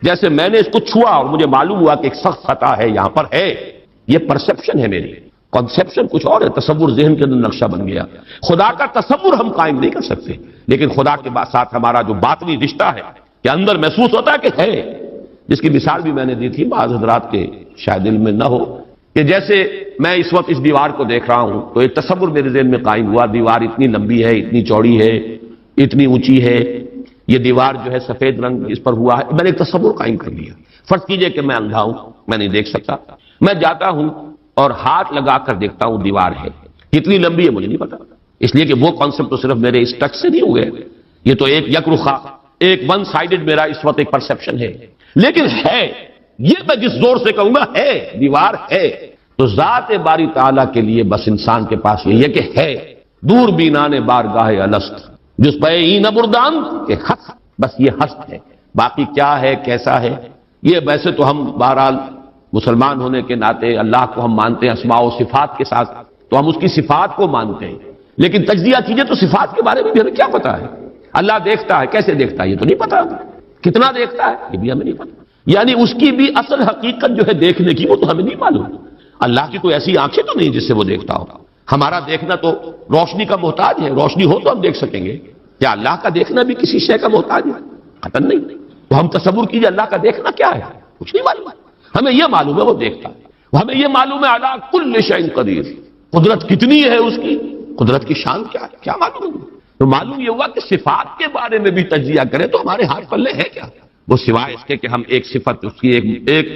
جیسے میں نے اس کو چھوا اور مجھے معلوم ہوا کہ ایک سخت خطا ہے یہاں پر ہے، یہ پرسپشن ہے میری، کنسپشن کچھ اور ہے، تصور ذہن کے اندر نقشہ بن گیا۔ خدا کا تصور ہم قائم نہیں کر سکتے، لیکن خدا کے ساتھ ہمارا جو باطنی رشتہ ہے کہ اندر محسوس ہوتا ہے کہ ہے، جس کی مثال بھی میں نے دی تھی، بعض حضرات کے شاید علم میں نہ ہو، کہ جیسے میں اس وقت اس دیوار کو دیکھ رہا ہوں تو ایک تصور میرے ذہن میں قائم ہوا، دیوار اتنی لمبی ہے، اتنی چوڑی ہے، اتنی اونچی ہے، یہ دیوار جو ہے سفید رنگ اس پر ہوا ہے، میں نے ایک تصور قائم کر لیا۔ فرض کیجئے کہ میں اندھا ہوں، میں نہیں دیکھ سکتا، میں جاتا ہوں اور ہاتھ لگا کر دیکھتا ہوں دیوار ہے، کتنی لمبی ہے مجھے نہیں پتا، اس لیے کہ وہ کانسیپٹ تو صرف میرے اس ٹچ سے نہیں ہوئے، یہ تو ایک یک رخا، ایک ون سائیڈڈ میرا اس وقت ایک پرسپشن ہے، لیکن ہے، یہ میں جس زور سے کہوں گا ہے، دیوار ہے، تو ذات باری تعالیٰ کے لیے بس انسان کے پاس یہ ہے کہ ہے، دور بینان بارگاہ الست جس پہ این بردان کہ ہست، بس یہ ہست ہے، باقی کیا ہے کیسا ہے یہ ویسے تو ہم بہرحال مسلمان ہونے کے ناطے اللہ کو ہم مانتے ہیں اسماء و صفات کے ساتھ، تو ہم اس کی صفات کو مانتے ہیں، لیکن تجزیہ کیجئے تو صفات کے بارے میں بھی ہمیں کیا پتا ہے؟ اللہ دیکھتا ہے، کیسے دیکھتا ہے یہ تو نہیں پتا، کتنا دیکھتا ہے یہ بھی ہمیں نہیں پتا، یعنی اس کی بھی اصل حقیقت جو ہے دیکھنے کی وہ تو ہمیں نہیں معلوم۔ اللہ کی کوئی ایسی آنکھیں تو نہیں جس سے وہ دیکھتا ہوگا، ہمارا دیکھنا تو روشنی کا محتاج ہے، روشنی ہو تو ہم دیکھ سکیں گے، کیا اللہ کا دیکھنا بھی کسی شے کا محتاج ہے؟ قطعاً نہیں، تو ہم تصور کیجئے اللہ کا دیکھنا کیا ہے، کچھ نہیں معلوم، ہمیں یہ معلوم ہے وہ دیکھتا ہے، ہمیں یہ معلوم ہے علی کل شیء قدیر، قدرت کتنی ہے اس کی، قدرت کی شان کیا ہے، کیا معلوم ہے؟ تو معلوم یہ ہوا کہ صفات کے بارے میں بھی تجزیہ کریں تو ہمارے ہاتھ پلے ہے کیا؟ وہ سوائے اس کے کہ ہم ایک صفت اس کی ایک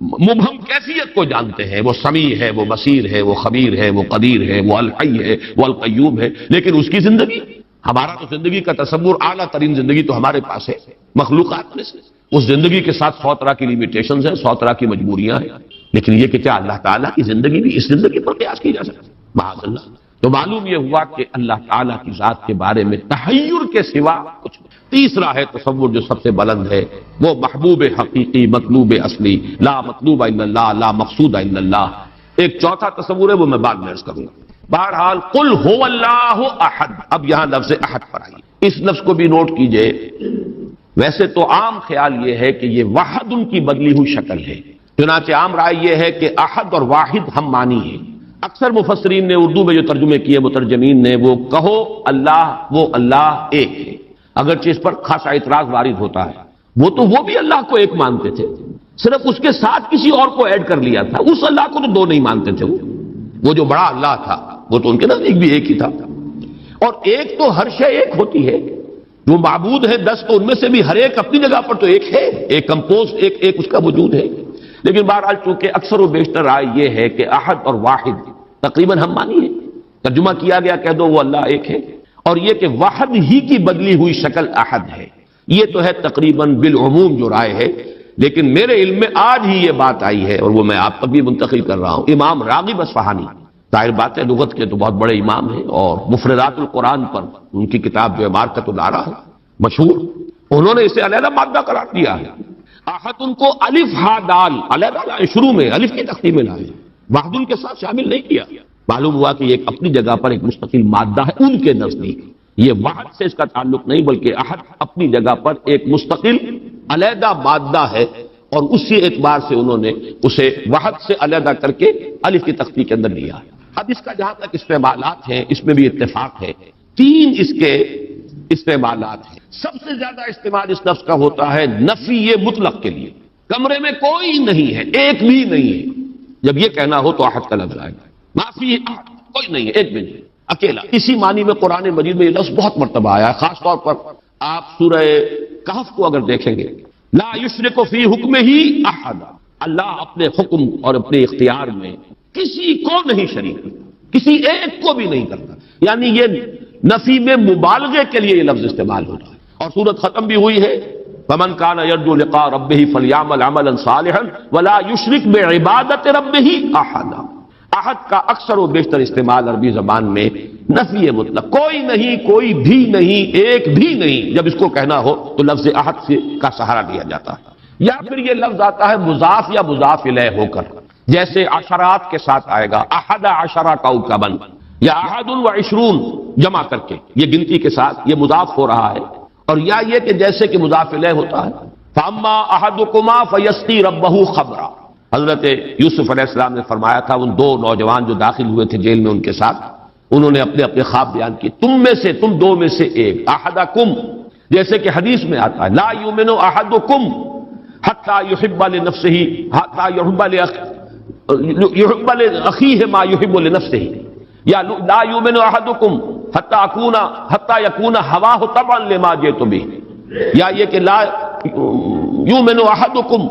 مبہم کیفیت کو جانتے ہیں، وہ سمیع ہے، وہ بصیر ہے، وہ خبیر ہے، وہ قدیر ہے، وہ الحی ہے، وہ القیوم ہے، لیکن اس کی زندگی، ہمارا تو زندگی کا تصور اعلیٰ ترین زندگی تو ہمارے پاس ہے مخلوقات میں سے، اس زندگی کے ساتھ 100 طرح کی لیمیٹیشنز ہیں، 100 طرح کی مجبوریاں ہیں، لیکن یہ کہ کیا اللہ تعالیٰ کی زندگی بھی اس زندگی پر قیاس کی جا سکتی ہے؟ معاذ اللہ۔ تو معلوم یہ ہوا کہ اللہ تعالیٰ کی ذات کے بارے میں تحیر کے سوا کچھ نہیں۔ تیسرا ہے تصور جو سب سے بلند ہے، وہ محبوب حقیقی، مطلوب اصلی، لا مطلوب الا اللہ، لا مقصود الا اللہ۔ ایک چوتھا تصور ہے وہ میں بعد میں عرض کروں گا۔ بہرحال قل هو اللہ احد، اب یہاں لفظ احد پر آئی، اس لفظ کو بھی نوٹ کیجئے۔ ویسے تو عام خیال یہ ہے کہ یہ واحد ان کی بدلی ہوئی شکل ہے، چنانچہ عام رائے یہ ہے کہ احد اور واحد ہم مانی ہیں۔ اکثر مفسرین نے اردو میں جو ترجمے کیے مترجمین نے، وہ کہو اللہ، وہ اللہ ایک ہے، اگرچہ اس پر خاصا اعتراض وارد ہوتا ہے، وہ بھی اللہ کو ایک مانتے تھے، صرف اس کے ساتھ کسی اور کو ایڈ کر لیا تھا، اس اللہ کو تو دو نہیں مانتے تھے، وہ جو بڑا اللہ تھا وہ تو ان کے نزدیک بھی ایک ہی تھا، اور ایک تو ہر شے ایک ہوتی ہے، جو معبود ہے 10 تو ان میں سے بھی ہر ایک اپنی جگہ پر تو ایک ہے، ایک کمپوز ایک اس کا وجود ہے، لیکن بہرحال چونکہ اکثر و بیشتر رائے یہ ہے کہ احد اور واحد تقریباً ہم مانی ہے، ترجمہ کیا گیا کہہ دو وہ اللہ ایک ہے، اور یہ کہ واحد ہی کی بدلی ہوئی شکل احد ہے، یہ تو ہے تقریباً بالعموم جو رائے ہے، لیکن میرے علم میں آج ہی یہ بات آئی ہے اور وہ میں آپ تک بھی منتقل کر رہا ہوں۔ امام راغب اصفہانی، ظاہر بات ہے لغت کے تو بہت بڑے امام ہیں، اور مفردات القرآن پر ان کی کتاب جو ہے معرکۃ الآراء ہے مشہور، انہوں نے اسے علیحدہ مادہ قرار دیا ہے۔ احد ان کو الف ہا دال علیحدہ لائے، شروع میں الف کی تقسیم میں لائے، واحد ان کے ساتھ شامل نہیں کیا، معلوم ہوا کہ یہ ایک اپنی جگہ پر ایک مستقل مادہ ہے ان کے نزدیک، یہ واحد سے اس کا تعلق نہیں بلکہ احد اپنی جگہ پر ایک مستقل علیحدہ مادہ ہے، اور اسی اعتبار سے انہوں نے اسے واحد سے علیحدہ کر کے الف کی تختی کے اندر لیا ہے۔ اب اس کا جہاں تک استعمالات ہیں اس میں بھی اتفاق ہے، 3 اس کے استعمالات ہیں۔ سب سے زیادہ استعمال اس لفظ کا ہوتا ہے نفی مطلق کے لیے، کمرے میں کوئی نہیں ہے، ایک بھی نہیں ہے، جب یہ کہنا ہو تو احد کا لفظ آئے گا، معافی احد کوئی نہیں ہے، ایک بھی نہیں، اکیلا۔ اسی معنی میں قرآن مجید میں یہ لفظ بہت مرتبہ آیا ہے، خاص طور پر آپ سورہ کہف کو اگر دیکھیں گے، لا یشرک فی حکمہ احد، اللہ اپنے حکم اور اپنے اختیار میں کسی کو نہیں شریک کرتا، کسی ایک کو بھی نہیں کرتا، یعنی یہ نفی میں مبالغے کے لیے یہ لفظ استعمال ہوتا ہے، اور سورت ختم بھی ہوئی ہے فمن کان یرجو لقاء ربہ فلیعمل عملا صالحا ولا یشرک بعبادۃ ربہ احدا۔ احد کا اکثر و بیشتر استعمال عربی زبان میں نفی مطلق، کوئی نہیں، کوئی بھی نہیں، ایک بھی نہیں، جب اس کو کہنا ہو تو لفظ احد کا سہارا لیا جاتا ہے، یا پھر یہ لفظ آتا ہے مضاف یا مضاف الیہ ہو کر، جیسے عشرات کے ساتھ آئے گا احد عشرہ کوكبا، یا احد و عشرون جمع کر کے، یہ گنتی کے ساتھ یہ مضاف ہو رہا ہے، اور یا یہ کہ جیسے کہ مضاف الیہ ہوتا ہے فاما احدکما فیسقی ربہ خمرا، حضرت یوسف علیہ السلام نے فرمایا تھا ان دو نوجوان جو داخل ہوئے تھے جیل میں ان کے ساتھ، انہوں نے اپنے اپنے خواب بیان کیے، تم دو میں سے ایک، احدکم، جیسے کہ حدیث میں آتا ہے لا یؤمن احدکم حتی یحب لنفسہ حتی یحب لاخیہ ما یحب لنفسہ، یا لا یؤمن احدکم حتی یکون ہواہ طبعا لما جئت بہ، یا یہ کہ لا یؤمن احدکم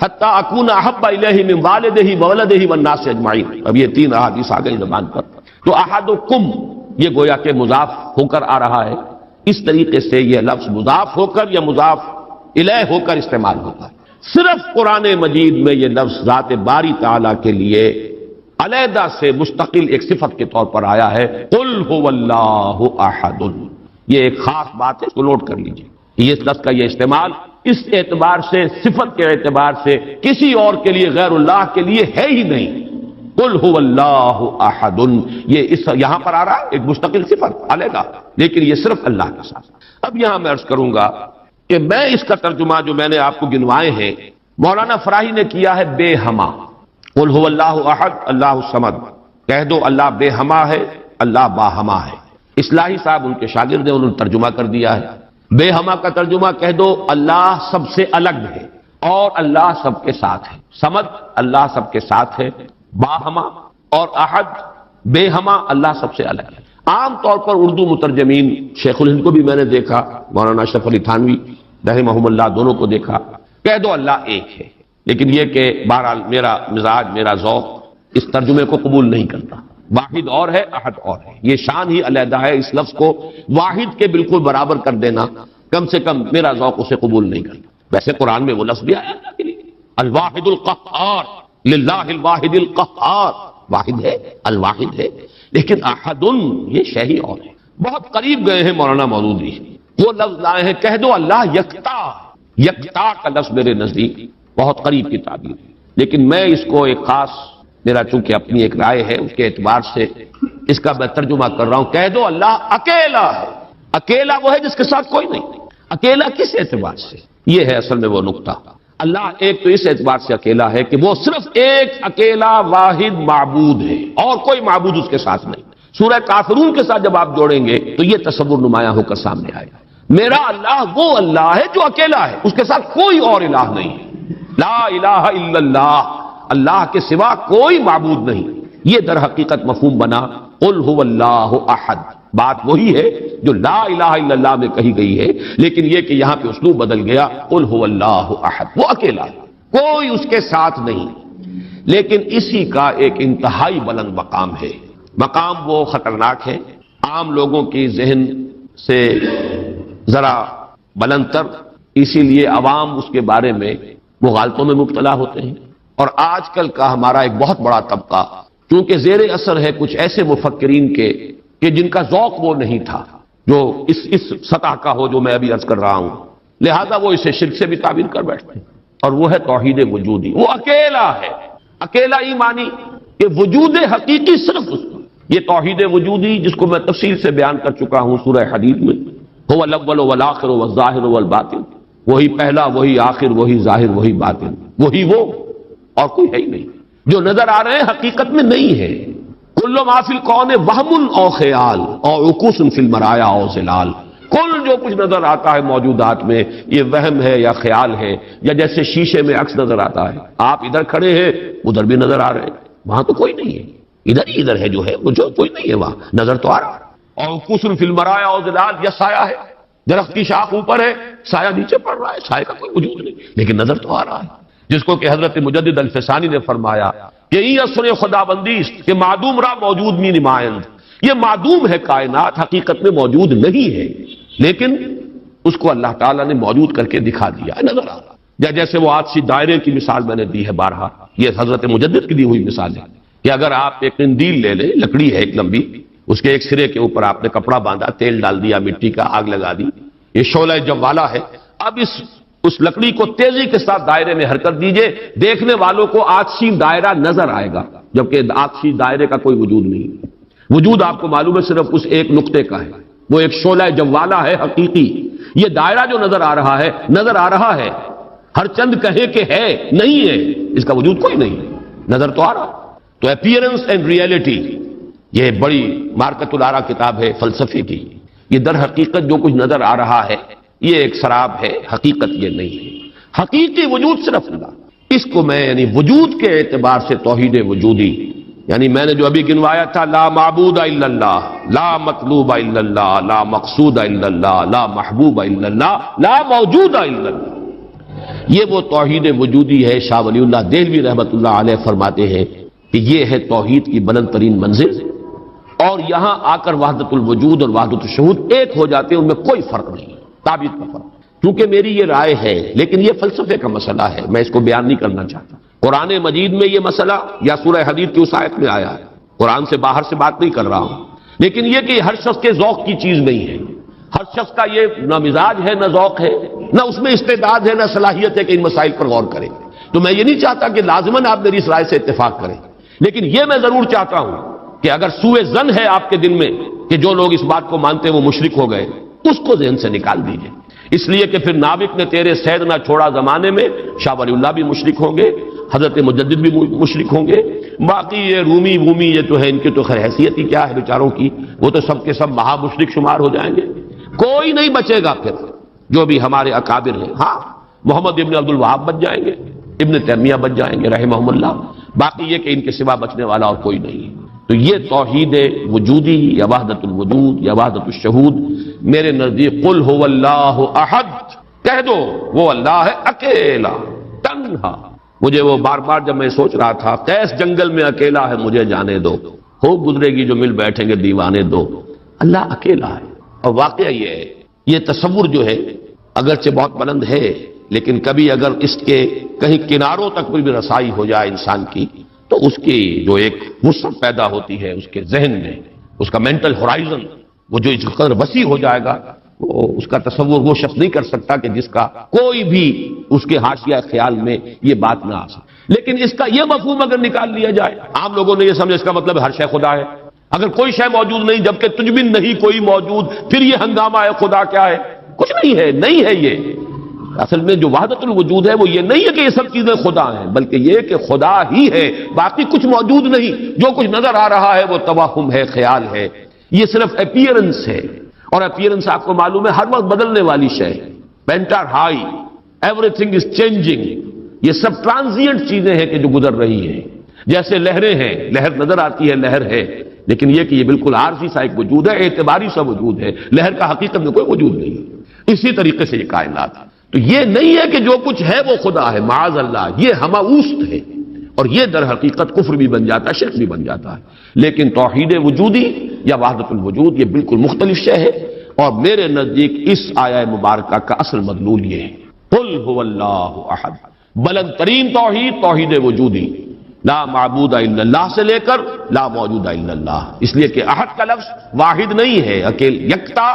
حتی اکون احب الیہ من والدہ وولدہ والناس اجمعین۔ اب یہ تین احادیث آ گئی زبان پر، تو احدکم یہ گویا کہ مضاف ہو کر آ رہا ہے، اس طریقے سے یہ لفظ مضاف ہو کر یا مضاف الیہ ہو کر استعمال ہوتا ہے۔ صرف قرآن مجید میں یہ لفظ ذات باری تعالیٰ کے لیے علیحدہ سے مستقل ایک صفت کے طور پر آیا ہے، قل هو اللہ احد، یہ ایک خاص بات ہے، اس کو نوٹ کر لیجیے، یہ اس لفظ کا یہ استعمال اس اعتبار سے، صفت کے اعتبار سے کسی اور کے لیے غیر اللہ کے لیے ہے ہی نہیں۔ قل هو اللہ احد، یہ یہاں پر آ رہا ہے ایک مستقل صفت علیحدہ، لیکن یہ صرف اللہ کے ساتھ۔ اب یہاں میں عرض کروں گا کہ میں اس کا ترجمہ جو میں نے آپ کو گنوائے ہیں مولانا فراہی نے کیا ہے بے ہما۔ قل هو اللہ احد اللہ الصمد، کہہ دو اللہ بے ہما ہے، اللہ باہما ہے۔ اصلاحی صاحب ان کے شاگرد ہیں، انہوں نے ترجمہ کر دیا ہے بے ہما کا ترجمہ کہہ دو اللہ سب سے الگ ہے اور اللہ سب کے ساتھ ہے، صمد اللہ سب کے ساتھ ہے، باہما اور احد بے ہما اللہ سب سے الگ ہے۔ عام طور پر اردو مترجمین، شیخ الہند کو بھی میں نے دیکھا، مولانا اشرف علی تھانوی رحمہم اللہ دونوں کو دیکھا، کہہ دو اللہ ایک ہے، لیکن یہ کہ بہرحال میرا مزاج میرا ذوق اس ترجمے کو قبول نہیں کرتا، واحد اور ہے احد اور ہے، یہ شان ہی علیحدہ ہے، اس لفظ کو واحد کے بالکل برابر کر دینا کم سے کم میرا ذوق اسے قبول نہیں کرتا۔ ویسے قرآن میں وہ لفظ بھی آیا اللہ کے لیے، الواحد القہار، للہ الواحد القہار، واحد ہے الواحد ہے، لیکن احد یہ شے ہی اور ہے۔ بہت قریب گئے ہیں مولانا مودودی، وہ لفظ لائے ہیں کہہ دو اللہ یکتا، یکتا کا لفظ میرے نزدیک بہت قریب کی تعبیر ہے، لیکن میں اس کو ایک خاص، میرا چونکہ اپنی ایک رائے ہے اس کے اعتبار سے اس کا میں ترجمہ کر رہا ہوں، کہہ دو اللہ اکیلا ہے۔ اکیلا وہ ہے جس کے ساتھ کوئی نہیں، اکیلا کس اعتبار سے؟ یہ ہے اصل میں وہ نقطہ۔ اللہ ایک تو اس اعتبار سے اکیلا ہے کہ وہ صرف ایک اکیلا واحد معبود ہے اور کوئی معبود اس کے ساتھ نہیں۔ سورہ کافرون کے ساتھ جب آپ جوڑیں گے تو یہ تصور نمایاں ہو کر سامنے آئے گا، میرا اللہ وہ اللہ ہے جو اکیلا ہے، اس کے ساتھ کوئی اور الہ نہیں ہے، لا الہ الا اللہ، اللہ کے سوا کوئی معبود نہیں۔ یہ در حقیقت مفہوم بنا قل هو اللہ احد، بات وہی ہے جو لا الہ الا اللہ میں کہی گئی ہے، لیکن یہ کہ یہاں پہ اسلوب بدل گیا، قل هو اللہ احد، وہ اکیلا ہے، کوئی اس کے ساتھ نہیں۔ لیکن اسی کا ایک انتہائی بلند مقام ہے، مقام وہ خطرناک ہے، عام لوگوں کی ذہن سے ذرا بلند تر، اسی لیے عوام اس کے بارے میں مغالطوں میں مبتلا ہوتے ہیں، اور آج کل کا ہمارا ایک بہت بڑا طبقہ چونکہ زیر اثر ہے کچھ ایسے مفکرین کے کہ جن کا ذوق وہ نہیں تھا جو اس سطح کا ہو جو میں ابھی عرض کر رہا ہوں، لہذا وہ اسے شرک سے بھی تعبیر کر بیٹھتے ہیں، اور وہ ہے توحید وجودی، وہ اکیلا ہے، اکیلا ایمانی کہ وجود حقیقی صرف اس کا، یہ توحید وجودی جس کو میں تفصیل سے بیان کر چکا ہوں سورہ حدید میں، هو الاول والآخر والظاہر والباطن، وہی پہلا وہی آخر وہی ظاہر وہی باطن، وہی وہ اور کوئی ہے ہی نہیں، جو نظر آ رہے ہیں حقیقت میں نہیں ہے۔ کل ما فی الکون وہم او خیال او عکوس فی المرایا او ظلال، کل جو کچھ نظر آتا ہے موجودات میں یہ وہم ہے یا خیال ہے، یا جیسے شیشے میں عکس نظر آتا ہے، آپ ادھر کھڑے ہیں ادھر بھی نظر آ رہے ہیں، وہاں تو کوئی نہیں ہے، ادھر ہی ادھر ہے جو ہے، وہ جو کوئی نہیں ہے وہاں نظر تو آ رہا ہے۔ اور عکوس فی المرایا او ظلال، یا سایہ ہے، درخت کی شاخ اوپر ہے سایہ نیچے پڑ رہا ہے، سایہ کا کوئی وجود نہیں لیکن نظر تو آ رہا ہے، جس کو کہ حضرت مجدد الفسانی نے فرمایا کہ یہ اثر خدا بندی کہ معدوم را موجود می نمائند، یہ معدوم ہے کائنات، حقیقت میں موجود نہیں ہے، لیکن اس کو اللہ تعالیٰ نے موجود کر کے دکھا دیا ہے، نظر آ رہا۔ یا جیسے وہ آتشی دائرے کی مثال میں نے دی ہے بارہا، یہ حضرت مجدد کی دی ہوئی مثال ہے کہ اگر آپ ایک قندیل لے لیں، لکڑی ہے ایک لمبی، اس کے ایک سرے کے اوپر آپ نے کپڑا باندھا، تیل ڈال دیا، مٹی کا آگ لگا دی، یہ شعلہ جوالا ہے، اب اس لکڑی کو تیزی کے ساتھ دائرے میں حرکت دیجئے، دیکھنے والوں کو آتشی دائرہ نظر آئے گا، جبکہ آتشی دائرے کا کوئی وجود نہیں، وجود آپ کو معلوم ہے صرف اس ایک نقطے کا ہے، وہ ایک شعلہ جوالا ہے حقیقی، یہ دائرہ جو نظر آ رہا ہے ہر چند کہے کہ ہے، نہیں ہے، اس کا وجود کوئی نہیں ہے، نظر تو آ رہا۔ تو اپیئرنس اینڈ ریئلٹی، یہ بڑی مارکت الآرا کتاب ہے فلسفے کی۔ یہ در حقیقت جو کچھ نظر آ رہا ہے یہ ایک سراب ہے، حقیقت یہ نہیں ہے۔ حقیقی وجود صرف اللہ، اس کو میں یعنی وجود کے اعتبار سے توحید وجودی، یعنی میں نے جو ابھی گنوایا تھا، لا معبود الا اللہ، لا مطلوب الا اللہ، لا مقصود الا اللہ، لا محبوب الا اللہ، لا موجود الا اللہ، یہ وہ توحید وجودی ہے۔ شاہ ولی اللہ دہلوی رحمۃ اللہ علیہ فرماتے ہیں کہ یہ ہے توحید کی بلند ترین منزل، اور یہاں آ کر وحدت الوجود اور وحدت الشہود ایک ہو جاتے ہیں، ان میں کوئی فرق نہیں، تعبیر کا فرق۔ چونکہ میری یہ رائے ہے، لیکن یہ فلسفے کا مسئلہ ہے، میں اس کو بیان نہیں کرنا چاہتا۔ قرآن مجید میں یہ مسئلہ یا سورہ حدید کی اس آیت میں آیا ہے، قرآن سے باہر سے بات نہیں کر رہا ہوں، لیکن یہ کہ ہر شخص کے ذوق کی چیز نہیں ہے، ہر شخص کا یہ نہ مزاج ہے، نہ ذوق ہے، نہ اس میں استعداد ہے، نہ صلاحیت ہے کہ ان مسائل پر غور کرے۔ تو میں یہ نہیں چاہتا کہ لازماً آپ میری اس رائے سے اتفاق کریں، لیکن یہ میں ضرور چاہتا ہوں کہ اگر سوء ظن ہے آپ کے دل میں کہ جو لوگ اس بات کو مانتے ہیں وہ مشرک ہو گئے، اس کو ذہن سے نکال دیجئے، اس لیے کہ پھر نابک نے تیرے سید نہ چھوڑا زمانے میں، شاہ ولی اللہ بھی مشرک ہوں گے، حضرت مجدد بھی مشرک ہوں گے، باقی یہ رومی یہ تو ہے، ان کی تو خیر حیثیت ہی کیا ہے بیچاروں کی، وہ تو سب کے سب مہا مشرک شمار ہو جائیں گے، کوئی نہیں بچے گا پھر جو بھی ہمارے اکابر ہیں۔ ہاں محمد ابن عبد الوہاب بچ جائیں گے، ابن تیمیہ بچ جائیں گے رحمہم اللہ، باقی یہ کہ ان کے سوا بچنے والا اور کوئی نہیں ہے۔ تو یہ توحید وجودی یا وحدت الوجود یا وحدت الشہود میرے نزدیک قل هو اللہ احد، کہہ دو وہ اللہ ہے اکیلا تنہا۔ مجھے وہ بار بار جب میں سوچ رہا تھا قیس جنگل میں اکیلا ہے، مجھے جانے دو، ہو گزرے گی جو مل بیٹھیں گے دیوانے دو، اللہ اکیلا ہے۔ اور واقعہ یہ ہے، یہ تصور جو ہے اگرچہ بہت بلند ہے، لیکن کبھی اگر اس کے کہیں کناروں تک بھی رسائی ہو جائے انسان کی، تو اس کی جو ایک وسعت پیدا ہوتی ہے اس کے ذہن میں، اس کا مینٹل ہورائزن وہ جو اس قدر وسیع ہو جائے گا، وہ اس کا تصور وہ شخص نہیں کر سکتا کہ جس کا کوئی بھی اس کے حاشیہ خیال میں یہ بات نہ آ سکے۔ لیکن اس کا یہ مفہوم اگر نکال لیا جائے، عام لوگوں نے یہ سمجھا اس کا مطلب ہر شے خدا ہے، اگر کوئی شے موجود نہیں جبکہ تجھ میں نہیں کوئی موجود، پھر یہ ہنگامہ ہے خدا کیا ہے؟ کچھ نہیں ہے، نہیں ہے۔ یہ اصل میں جو وحدت الوجود ہے وہ یہ نہیں ہے کہ یہ سب چیزیں خدا ہیں، بلکہ یہ کہ خدا ہی ہے، باقی کچھ موجود نہیں، جو کچھ نظر آ رہا ہے وہ توہم ہے، خیال ہے، یہ صرف اپیئرنس ہے، اور اپیئرنس آپ کو معلوم ہے ہر وقت بدلنے والی شے ہے، painter high, every thing is changing, یہ سب ٹرانزینٹ چیزیں ہیں کہ جو گزر رہی ہیں، جیسے لہریں ہیں، لہر نظر آتی ہے لہر ہے، لیکن یہ کہ یہ بالکل عارضی سا ایک وجود ہے، اعتباری سا وجود ہے، لہر کا حقیقت میں کوئی وجود نہیں ہے۔ اسی طریقے سے یہ کائنات، تو یہ نہیں ہے کہ جو کچھ ہے وہ خدا ہے، معاذ اللہ، یہ ہماوست ہے، اور یہ در حقیقت کفر بھی بن جاتا ہے، شرک بھی بن جاتا ہے۔ لیکن توحید وجودی یا وحدت الوجود یہ بالکل مختلف شے ہے، اور میرے نزدیک اس آیہ مبارکہ کا اصل مدلول یہ ہے، قل هو اللہ احد، بلند ترین توحید توحید وجودی، لا معبود الا اللہ سے لے کر لا موجود الا اللہ، اس لیے کہ احد کا لفظ واحد نہیں ہے اکیل یکتا،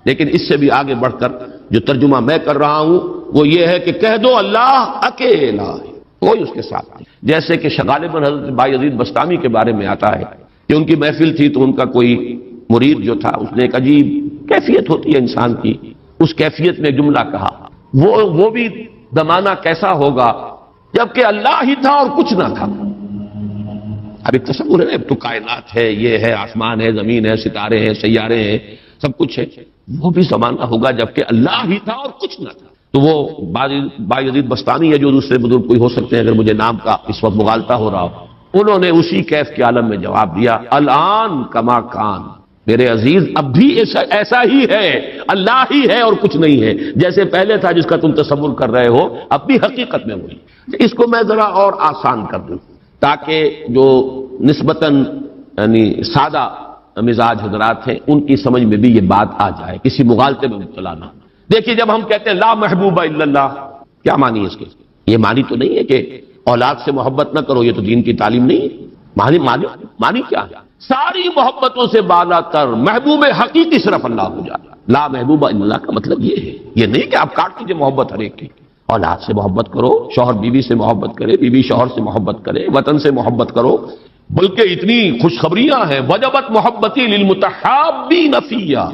لیکن اس سے بھی آگے بڑھ کر جو ترجمہ میں کر رہا ہوں وہ یہ ہے کہ کہہ دو اللہ اکیلا ہے، کوئی اس کے ساتھ نہیں۔ جیسے کہ غالباً حضرت بایزید بستامی کے بارے میں آتا ہے کہ ان کی محفل تھی تو ان کا کوئی مرید جو تھا اس نے ایک عجیب کیفیت ہوتی ہے انسان کی، اس کیفیت میں جملہ کہا، وہ بھی زمانہ کیسا ہوگا جبکہ اللہ ہی تھا اور کچھ نہ تھا۔ اب ایک تصور ہے، اب تو کائنات ہے، یہ ہے، آسمان ہے، زمین ہے، ستارے ہیں، سیارے ہیں، سب کچھ ہے، وہ بھی زمانہ ہوگا جبکہ اللہ ہی تھا اور کچھ نہ تھا۔ تو وہ بایزید بستانی ہے جو دوسرے بزرگ کوئی ہو سکتے ہیں اگر مجھے نام کا اس وقت مغالطہ ہو رہا ہو، انہوں نے اسی کیف کے عالم میں جواب دیا، الان کما کان، میرے عزیز اب بھی ایسا ہی ہے، اللہ ہی ہے اور کچھ نہیں ہے، جیسے پہلے تھا جس کا تم تصور کر رہے ہو اب بھی حقیقت میں وہی۔ اس کو میں ذرا اور آسان کر دوں تاکہ جو نسبتاً یعنی سادہ مزاج حضرات ہیں ان کی سمجھ میں بھی یہ بات آ جائے، کسی مغالطے میں مبتلا نہ۔ دیکھیے جب ہم کہتے ہیں لا محبوب الا اللہ، کیا معنی ہے اس کے؟ یہ معنی تو نہیں ہے کہ اولاد سے محبت نہ کرو، یہ تو دین کی تعلیم نہیں ہے۔ معنی کیا ہے؟ ساری محبتوں سے بالا تر محبوب حقیقی صرف اللہ ہو جاتا۔ لا محبوب الا اللہ کا مطلب یہ ہے، یہ نہیں کہ آپ کاٹ دیجیے محبت ہر ایک کی، اولاد سے محبت کرو، شوہر بیوی سے محبت کرے، بیوی شوہر سے محبت کرے، وطن سے محبت کرو، بلکہ اتنی خوشخبریاں ہیں، وجبت محبتی للمتحابین فیہ،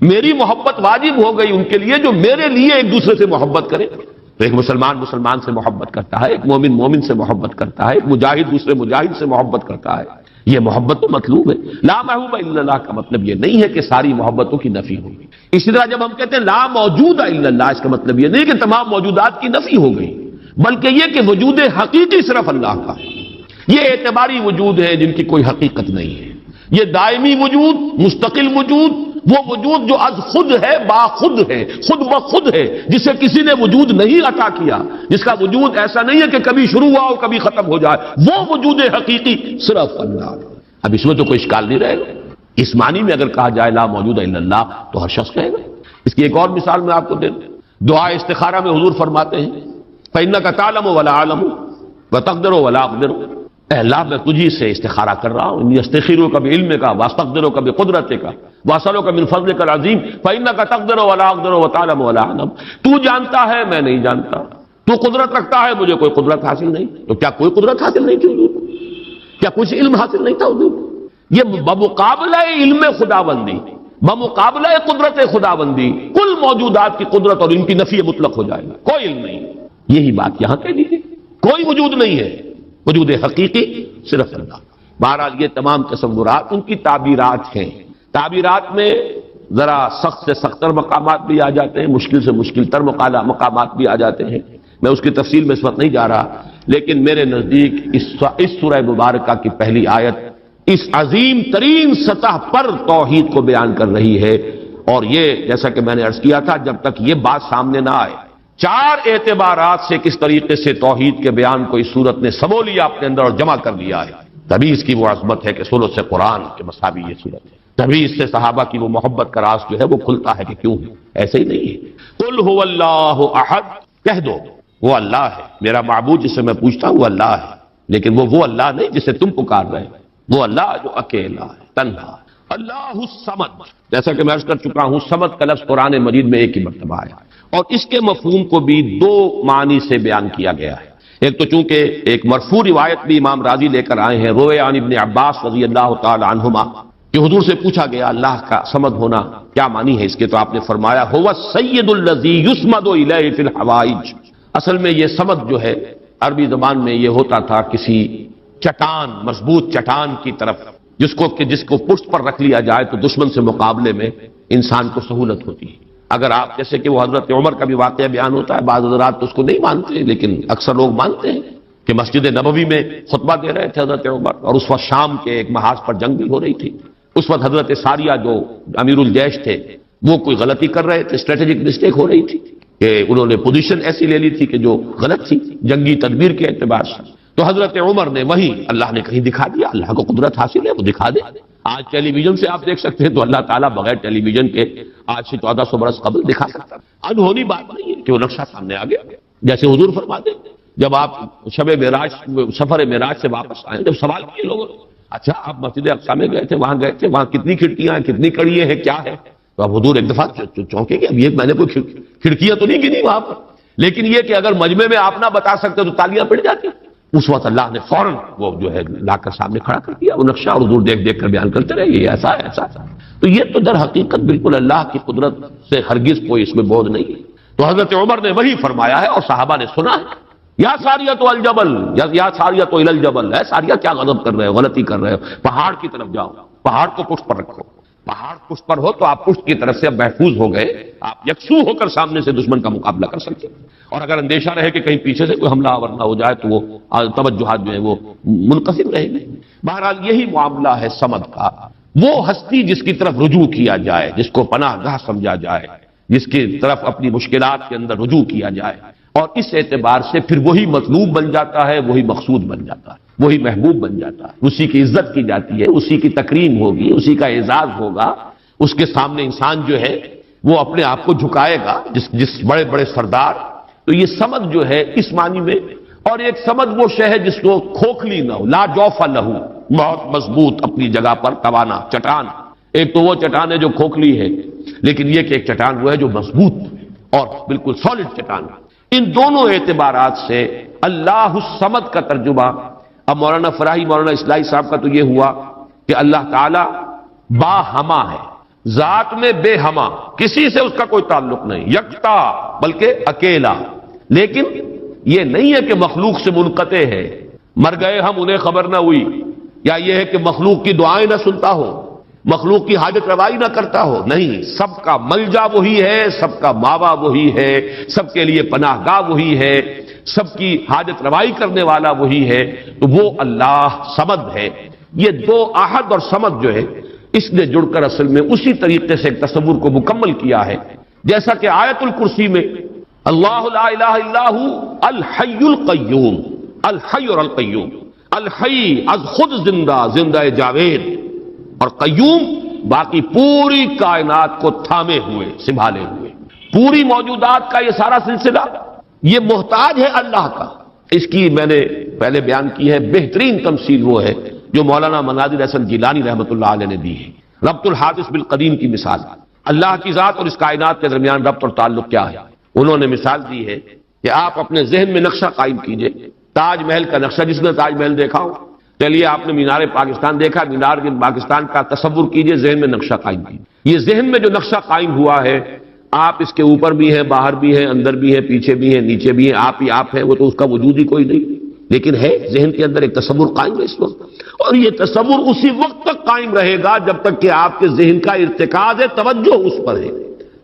میری محبت واجب ہو گئی ان کے لیے جو میرے لیے ایک دوسرے سے محبت کرے۔ تو ایک مسلمان مسلمان سے محبت کرتا ہے، ایک مومن مومن سے محبت کرتا ہے، ایک مجاہد دوسرے مجاہد سے محبت کرتا ہے، یہ محبت تو مطلوب ہے۔ لا محبوب الا اللہ کا مطلب یہ نہیں ہے کہ ساری محبتوں کی نفی ہوگی۔ اسی طرح جب ہم کہتے ہیں لا موجود الا اللہ، اس کا مطلب یہ نہیں کہ تمام موجودات کی نفی ہو گئی، بلکہ یہ کہ وجود حقیقی صرف اللہ کا ہے۔ یہ اعتباری وجود ہے جن کی کوئی حقیقت نہیں ہے، یہ دائمی وجود، مستقل وجود، وہ وجود جو از خود ہے، باخود ہے، خود بخود ہے، جسے کسی نے وجود نہیں عطا کیا، جس کا وجود ایسا نہیں ہے کہ کبھی شروع ہوا اور کبھی ختم ہو جائے، وہ وجود حقیقی صرف اللہ۔ اب اس میں تو کوئی اشکال نہیں رہے گا۔ اس معنی میں اگر کہا جائے لا موجود الا اللہ تو ہر شخص کہے گا۔ اس کی ایک اور مثال میں آپ کو دے دوں، دعا استخارہ میں حضور فرماتے ہیں فَإِنَّكَ تَعْلَمُ وَلَا أَعْلَمُ وَتَقْدِرُ وَلَا أَقْدِرُ، اے اللہ میں تجھی سے استخارہ کر رہا ہوں، انی استخیرک بعلمک واستقدرک بقدرتک واسألک من فضلک العظیم فإنک تقدر ولا اقدر وتعلم ولا اعلم، تو جانتا ہے میں نہیں جانتا، تو قدرت رکھتا ہے مجھے کوئی قدرت حاصل نہیں۔ تو کیا کوئی قدرت حاصل نہیں تھی حضور کو؟ کیا کچھ علم حاصل نہیں تھا حضور کو؟ یہ بمقابلہ علم خداوندی، بمقابلہ قدرت خداوندی کل موجودات کی قدرت اور ان کی نفی مطلق ہو جائے گا، کوئی علم نہیں۔ یہی بات یہاں کہہ دیجیے، کوئی وجود نہیں ہے، وجود حقیقی صرف اللہ۔ بہرحال یہ تمام تصورات ان کی تعبیرات ہیں، تعبیرات میں ذرا سخت سے سختر مقامات بھی آ جاتے ہیں، مشکل سے مشکل تر مقامات بھی آ جاتے ہیں۔ میں اس کی تفصیل میں اس وقت نہیں جا رہا، لیکن میرے نزدیک اس سورہ مبارکہ کی پہلی آیت اس عظیم ترین سطح پر توحید کو بیان کر رہی ہے، اور یہ جیسا کہ میں نے عرض کیا تھا جب تک یہ بات سامنے نہ آئے، چار اعتبارات سے کس طریقے سے توحید کے بیان کو اس صورت نے سمو لیا اپنے اندر اور جمع کر لیا ہے، تبھی اس کی وہ عظمت ہے کہ ثلث قرآن کے مساوی یہ صورت ہے، تبھی اس سے صحابہ کی وہ محبت کا راز جو ہے وہ کھلتا ہے کہ کیوں ہے، ایسے ہی نہیں ہے۔ قل هو اللہ احد، کہہ دو وہ اللہ ہے، میرا معبود جسے میں پوچھتا ہوں وہ اللہ ہے، لیکن وہ اللہ نہیں جسے تم پکار رہے ہیں، وہ اللہ جو اکیلا ہے، تنہا۔ اللہ الصمد، جیسا کہ میں عرض کر چکا ہوں صمد کا لفظ قرآن مجید میں ایک ہی مرتبہ آیا، اور اس کے مفہوم کو بھی دو معنی سے بیان کیا گیا ہے۔ ایک تو چونکہ ایک مرفوع روایت بھی امام راضی لے کر آئے ہیں، روے عن ابن عباس رضی اللہ تعالی عنہما، کہ حضور سے پوچھا گیا اللہ کا صمد ہونا کیا معنی ہے اس کے، تو آپ نے فرمایا هو السید الذی یصمد الیہ فی الحوائج۔ اصل میں یہ صمد جو ہے عربی زبان میں یہ ہوتا تھا کسی چٹان، مضبوط چٹان کی طرف جس کو پشت پر رکھ لیا جائے تو دشمن سے مقابلے میں انسان کو سہولت ہوتی ہے۔ اگر آپ جیسے کہ وہ حضرت عمر کا بھی واقعہ بیان ہوتا ہے، بعض حضرات تو اس کو نہیں مانتے لیکن اکثر لوگ مانتے ہیں کہ مسجد نبوی میں خطبہ دے رہے تھے حضرت عمر، اور اس وقت شام کے ایک محاذ پر جنگ بھی ہو رہی تھی۔ اس وقت حضرت ساریہ جو امیر الجیش تھے وہ کوئی غلطی کر رہے تھے، اسٹریٹجک مسٹیک ہو رہی تھی کہ انہوں نے پوزیشن ایسی لے لی تھی کہ جو غلط تھی جنگی تدبیر کے اعتبار سے۔ تو حضرت عمر نے وہی اللہ نے کہیں دکھا دیا، اللہ کو قدرت حاصل ہے وہ دکھا دے۔ آج ٹیلی ویژن سے آپ دیکھ سکتے ہیں تو اللہ تعالیٰ بغیر ٹیلی ویژن کے آج سے 1400 برس قبل دکھا سکتا، انہونی بات نہیں ہے کہ وہ نقشہ سامنے آ گیا۔ جیسے حضور فرماتے ہیں جب آپ شب معراج سفر معراج سے واپس آئے، جب سوال کیے لوگوں نے اچھا آپ مسجد اقصی میں گئے تھے، وہاں کتنی کھڑکیاں ہیں، کتنی کڑیاں ہیں، کیا ہے؟ تو اب حضور ایک دفعہ چونکے کہ اب یہ میں نے کوئی کھڑکیاں تو نہیں گنی وہاں پر، لیکن یہ کہ اگر مجمع میں آپ نہ بتا سکتے تو تالیاں پڑ جاتی۔ اس وقت اللہ نے فوراً وہ جو ہے لا کر سامنے کھڑا کر دیا وہ نقشہ، اور حضور دیکھ دیکھ کر بیان کرتے رہے یہ ایسا ہے ایسا ہے۔ تو یہ تو در حقیقت بالکل اللہ کی قدرت سے ہرگز کوئی اس میں بودھ نہیں ہے۔ تو حضرت عمر نے وہی فرمایا ہے اور صحابہ نے سنا ہے، یا ساریہ تو الجبل، یا ساریہ تو الجبل ہے، ساریہ کیا غضب کر رہے ہو، غلطی کر رہے ہو، پہاڑ کی طرف جاؤ، پہاڑ کو پشت پر رکھو، پہاڑ پشت پر ہو تو آپ پشت کی طرف سے اب محفوظ ہو گئے، آپ یکسو ہو کر سامنے سے دشمن کا مقابلہ کر سکتے ہیں، اور اگر اندیشہ رہے کہ کہیں پیچھے سے کوئی حملہ آور نہ ہو جائے تو وہ توجہات جو ہیں وہ منقسم رہیں گے۔ بہرحال یہی معاملہ ہے صمد کا، وہ ہستی جس کی طرف رجوع کیا جائے، جس کو پناہ گاہ سمجھا جائے، جس کی طرف اپنی مشکلات کے اندر رجوع کیا جائے، اور اس اعتبار سے پھر وہی مطلوب بن جاتا ہے، وہی مقصود بن جاتا ہے، وہی محبوب بن جاتا ہے، اسی کی عزت کی جاتی ہے، اسی کی تکریم ہوگی، اسی کا اعزاز ہوگا، اس کے سامنے انسان جو ہے وہ اپنے آپ کو جھکائے گا، جس بڑے بڑے سردار۔ تو یہ سمد جو ہے اس معنی میں، اور ایک سمد وہ شے ہے جس کو کھوکھلی نہ ہو، لا جوف لہو، بہت مضبوط اپنی جگہ پر توانا چٹان۔ ایک تو وہ چٹان ہے جو کھوکھلی ہے، لیکن یہ کہ ایک چٹان وہ ہے جو مضبوط اور بالکل سالڈ چٹان۔ ان دونوں اعتبارات سے اللہ الصمد کا ترجمہ اب مولانا فراہی مولانا اصلاحی صاحب کا تو یہ ہوا کہ اللہ تعالی با ہما ہے، ذات میں بے ہما، کسی سے اس کا کوئی تعلق نہیں، یکتا بلکہ اکیلا، لیکن یہ نہیں ہے کہ مخلوق سے منقطع ہے، مر گئے ہم انہیں خبر نہ ہوئی، یا یہ ہے کہ مخلوق کی دعائیں نہ سنتا ہو، مخلوق کی حاجت روائی نہ کرتا ہو. نہیں، سب کا ملجا وہی ہے، سب کا ماوا وہی ہے، سب کے لیے پناہ گاہ وہی ہے، سب کی حاجت روائی کرنے والا وہی ہے. تو وہ اللہ صمد ہے. یہ دو احد اور صمد جو ہے، اس نے جڑ کر اصل میں اسی طریقے سے ایک تصور کو مکمل کیا ہے، جیسا کہ آیت الکرسی میں اللہ لا الہ الا ہو الحی القیوم، الحی اور القیوم، الحی از خود زندہ، زندہ جاوید، اور قیوم باقی پوری کائنات کو تھامے ہوئے، سنبھالے ہوئے. پوری موجودات کا یہ سارا سلسلہ یہ محتاج ہے اللہ کا. اس کی میں نے پہلے بیان کی ہے، بہترین تمثیل وہ ہے جو مولانا مناظر حسن گیلانی رحمۃ اللہ علیہ نے دی ہے. ربط الحادث بالقدیم کی مثال، اللہ کی ذات اور اس کائنات کے درمیان ربط اور تعلق کیا ہے. انہوں نے مثال دی ہے کہ آپ اپنے ذہن میں نقشہ قائم کیجئے، تاج محل کا نقشہ، جس نے تاج محل دیکھا ہو، چلیے آپ نے مینار پاکستان دیکھا، مینار پاکستان کا تصور کیجئے، ذہن میں نقشہ قائم کیجئے. یہ ذہن میں جو نقشہ قائم ہوا ہے، آپ اس کے اوپر بھی ہیں، باہر بھی ہیں، اندر بھی ہیں، پیچھے بھی ہیں، نیچے بھی ہیں، آپ ہی آپ ہیں، وہ تو اس کا وجود ہی کوئی نہیں، لیکن ہے ذہن کے اندر ایک تصور قائم ہے اس وقت. اور یہ تصور اسی وقت تک قائم رہے گا جب تک کہ آپ کے ذہن کا ارتکاز ہے، توجہ اس پر ہے.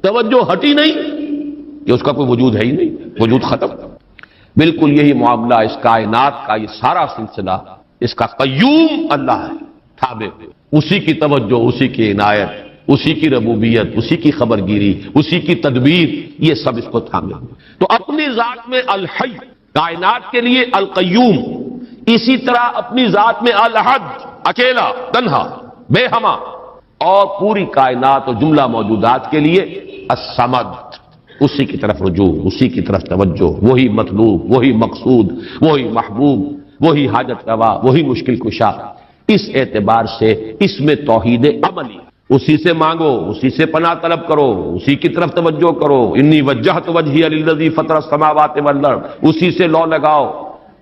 توجہ ہٹی نہیں کہ اس کا کوئی وجود ہے ہی نہیں، وجود ختم. بالکل یہی معاملہ اس کائنات کا، یہ سارا سلسلہ اس کا قیوم اللہ ہے، تھامے ہوئے. اسی کی توجہ، اسی کی عنایت، اسی کی ربوبیت، اسی کی خبرگیری، اسی کی تدبیر، یہ سب اس کو تھامے ہوئے. تو اپنی ذات میں الحی، کائنات کے لیے القیوم، اسی طرح اپنی ذات میں الاحد، اکیلا، تنہا، بے ہمہ، اور پوری کائنات اور جملہ موجودات کے لیے الصمد، اسی کی طرف رجوع، اسی کی طرف توجہ، وہی مطلوب، وہی مقصود، وہی محبوب، وہی حاجت روا، وہی مشکل کشا. اس اعتبار سے اس میں توحید عملی، اسی سے مانگو، اسی سے پناہ طلب کرو، اسی کی طرف توجہ کرو. انی وجہت وجہی للذی فطر السماوات والارض، اسی سے لو لگاؤ،